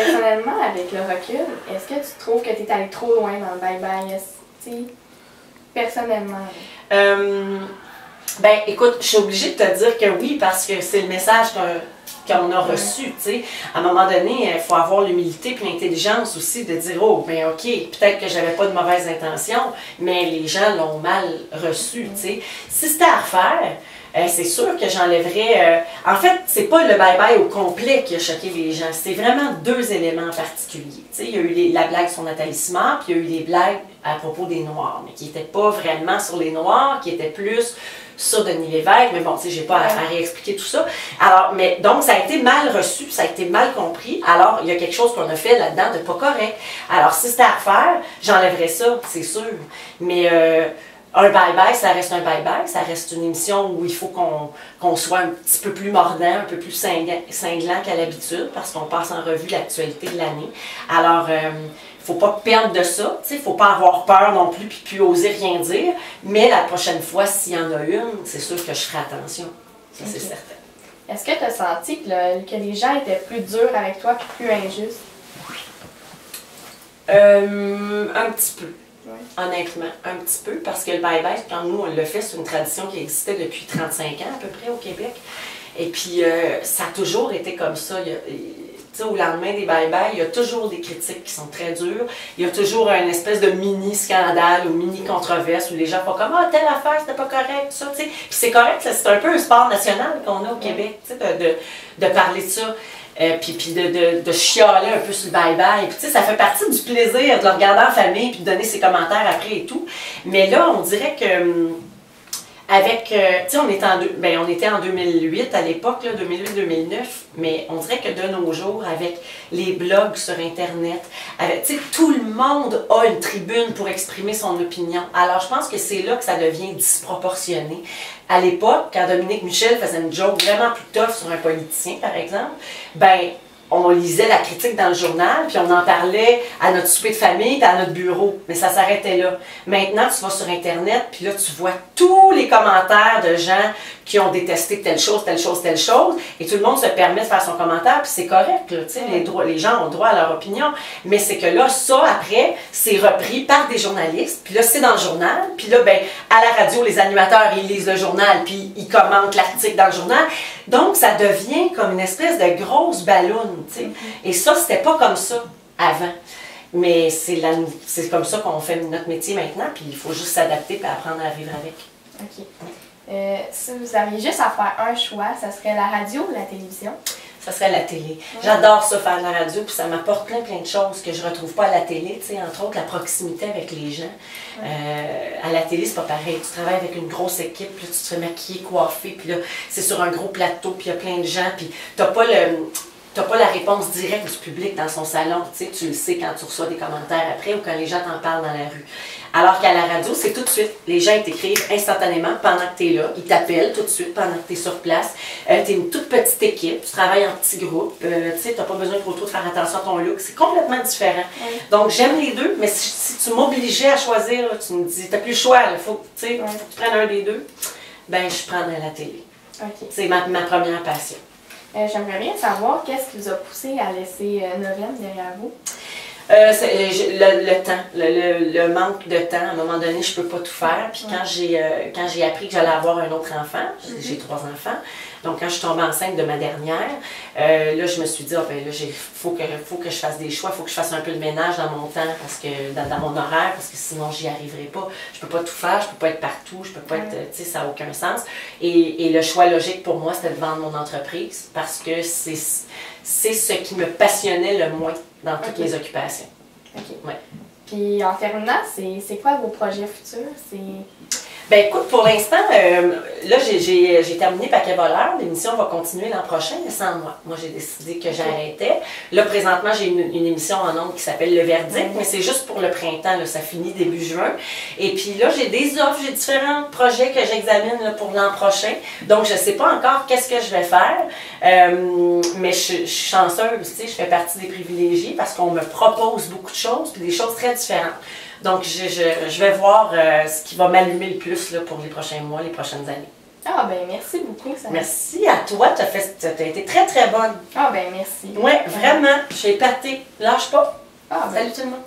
Personnellement, avec le recul, est-ce que tu trouves que tu es allé trop loin dans le bye-bye? Personnellement. Ben, écoute, je suis obligée de te dire que oui, parce que c'est le message qu'on a reçu, tu sais. À un moment donné, il faut avoir l'humilité et l'intelligence aussi de dire, oh, ben ok, peut-être que j'avais pas de mauvaises intentions, mais les gens l'ont mal reçu, tu sais. Si c'était à refaire, c'est sûr que j'enlèverais... en fait, c'est pas le bye-bye au complet qui a choqué les gens, c'est vraiment deux éléments particuliers. Tu sais, il y a eu la blague sur Nathalie Simard, puis il y a eu des blagues à propos des Noirs, mais qui n'étaient pas vraiment sur les Noirs, qui étaient plus sur Denis Lévesque, mais bon, tu sais, j'ai pas à réexpliquer tout ça. Alors, mais donc, ça a été mal reçu, ça a été mal compris. Alors, il y a quelque chose qu'on a fait là-dedans de pas correct. Alors, si c'était à refaire, j'enlèverais ça, c'est sûr. Mais un bye-bye, ça reste un bye-bye, ça reste une émission où il faut qu'on soit un petit peu plus mordant, un peu plus cinglant qu'à l'habitude, parce qu'on passe en revue l'actualité de l'année. Alors, faut pas perdre de ça, il ne faut pas avoir peur non plus puis oser rien dire, mais la prochaine fois, s'il y en a une, c'est sûr que je ferai attention, ça c'est certain. Est-ce que tu as senti que les gens étaient plus durs avec toi et plus injustes? Un petit peu, honnêtement, un petit peu, parce que le bye-bye, quand nous on le fait, c'est une tradition qui existait depuis 35 ans à peu près au Québec, et puis ça a toujours été comme ça. Au lendemain des bye-bye, il y a toujours des critiques qui sont très dures. Il y a toujours une espèce de mini-scandale ou mini-controverse où les gens font comme « Ah, telle affaire, c'était pas correct, ça, tu sais. » Puis c'est correct, c'est un peu un sport national qu'on a au Québec, tu sais, de parler de ça. Puis de chialer un peu sur le bye-bye. Puis tu sais, ça fait partie du plaisir de le regarder en famille puis de donner ses commentaires après et tout. Mais là, on dirait que... Avec, tu sais, on était en 2008 à l'époque, 2008-2009, mais on dirait que de nos jours, avec les blogs sur Internet, tu sais, tout le monde a une tribune pour exprimer son opinion. Alors, je pense que c'est là que ça devient disproportionné. À l'époque, quand Dominique Michel faisait une joke vraiment plus tough sur un politicien, par exemple, ben on lisait la critique dans le journal, puis on en parlait à notre souper de famille, puis à notre bureau. Mais ça s'arrêtait là. Maintenant, tu vas sur Internet, puis là, tu vois tous les commentaires de gens qui ont détesté telle chose, telle chose, telle chose, et tout le monde se permet de faire son commentaire, puis c'est correct, là, tu sais, les gens ont droit à leur opinion. Mais c'est que là, ça, après, c'est repris par des journalistes, puis là, c'est dans le journal, puis là, ben, à la radio, les animateurs, ils lisent le journal, puis ils commentent l'article dans le journal. Donc, ça devient comme une espèce de grosse balloune. Et ça, c'était pas comme ça avant. Mais c'est comme ça qu'on fait notre métier maintenant, puis il faut juste s'adapter et apprendre à vivre avec. OK. Si vous aviez juste à faire un choix, ça serait la radio ou la télévision? Ça serait la télé. J'adore ça, faire de la radio, puis ça m'apporte plein de choses que je ne retrouve pas à la télé, tu sais, entre autres la proximité avec les gens. À la télé, c'est pas pareil. Tu travailles avec une grosse équipe, puis là, tu te fais maquiller, coiffer, puis là, c'est sur un gros plateau, puis il y a plein de gens, puis tu n'as pas la réponse directe du public dans son salon, tu le sais quand tu reçois des commentaires après ou quand les gens t'en parlent dans la rue. Alors qu'à la radio, c'est tout de suite. Les gens t'écrivent instantanément pendant que tu es là. Ils t'appellent tout de suite pendant que tu es sur place. Tu es une toute petite équipe, tu travailles en petits groupes. Tu n'as pas besoin trop de faire attention à ton look. C'est complètement différent. Donc, j'aime les deux, mais si tu m'obligeais à choisir, là, tu me dis, tu n'as plus le choix, il faut que tu prennes un des deux, ben je prendrais la télé. C'est ma première passion. J'aimerais bien savoir qu'est-ce qui vous a poussé à laisser Novem derrière vous? Le temps, le manque de temps. À un moment donné, je ne peux pas tout faire. Puis quand j'ai appris que j'allais avoir un autre enfant, j'ai 3 enfants, donc quand je suis tombée enceinte de ma dernière, là, je me suis dit, faut que je fasse des choix, il faut que je fasse un peu de ménage dans mon temps, parce que dans mon horaire, parce que sinon, j'y arriverai pas. Je peux pas tout faire, je peux pas être partout, je peux pas être, tu sais, ça n'a aucun sens. Et le choix logique pour moi, c'était de vendre mon entreprise, parce que c'est ce qui me passionnait le moins dans toutes les occupations. OK. Ouais. Puis en terminant, c'est quoi vos projets futurs? Ben écoute, pour l'instant, là j'ai terminé Paquet Voleur. L'émission va continuer l'an prochain, mais sans moi. Moi, j'ai décidé que j'arrêtais. Là, présentement, j'ai une émission en ondes qui s'appelle Le Verdict, mais c'est juste pour le printemps. Là, ça finit début juin. Et puis là, j'ai des offres, j'ai différents projets que j'examine pour l'an prochain. Donc, je ne sais pas encore qu'est-ce que je vais faire, mais je suis chanceuse, tu sais, je fais partie des privilégiés parce qu'on me propose beaucoup de choses, puis des choses très différentes. Donc, je vais voir ce qui va m'allumer le plus là, pour les prochains mois, les prochaines années. Ah, ben merci beaucoup. Merci à toi, tu as été très, très bonne. Ah, ben merci. Oui, vraiment, je suis épatée. Lâche pas. Ah, ben... Salut tout le monde.